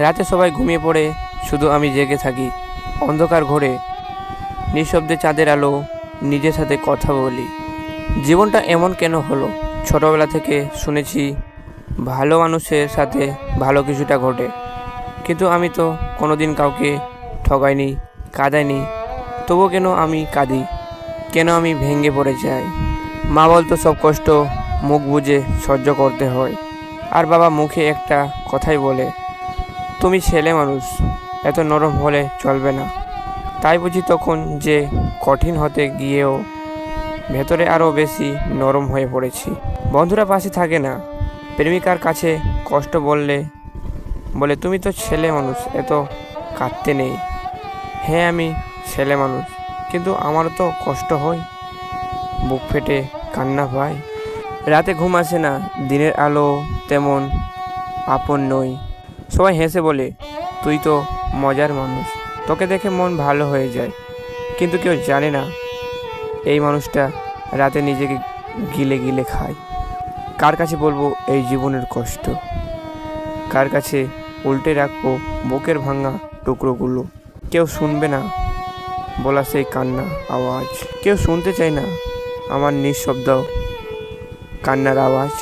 রাতে সবাই ঘুমিয়ে পড়ে, শুধু আমি জেগে থাকি। অন্ধকার ঘরে নিঃশব্দে চাঁদের আলো, নিজের সাথে কথা বলি। জীবনটা এমন কেন হলো? ছোটবেলা থেকে শুনেছি ভালো মানুষের সাথে ভালো কিছুটা ঘটে, কিন্তু আমি তো কোনোদিন কাউকে ঠকাইনি, কাঁদাইনি। তবু কেন আমি কাঁদি? কেন আমি ভেঙে পড়ে যাই? মা বলতো সব কষ্ট মুখ বুজে সহ্য করতে হয়, আর বাবা মুখে একটা কথাই বলে, তুমি ছেলে মানুষ, এত নরম হলে চলবে না। তাই বুঝি তখন যে কঠিন হতে গিয়েও ভেতরে আরও বেশি নরম হয়ে পড়েছি। বন্ধুরা পাশে থাকে না, প্রেমিকার কাছে কষ্ট বললে বলে, তুমি তো ছেলে মানুষ, এত কাঁদতে নেই। হ্যাঁ, আমি ছেলে মানুষ, কিন্তু আমারও তো কষ্ট হয়, বুক ফেটে কান্না পায়। রাতে ঘুম আসে না, দিনের আলো তেমন আপন নই। সবাই হেসে বলে, তুই তো মজার মানুষ, তোকে দেখে মন ভালো হয়ে যায়। কিন্তু কেউ জানে না এই মানুষটা রাতে নিজেকে গিলে গিলে খায়। কার কাছে বলবো এই জীবনের কষ্ট? কার কাছে উল্টে রাখবো বুকের ভাঙা টুকরোগুলো? কেউ শুনবে না বলা সেই কান্না আওয়াজ, কেউ শুনতে চায় না আমার নিঃশব্দ কান্নার আওয়াজ।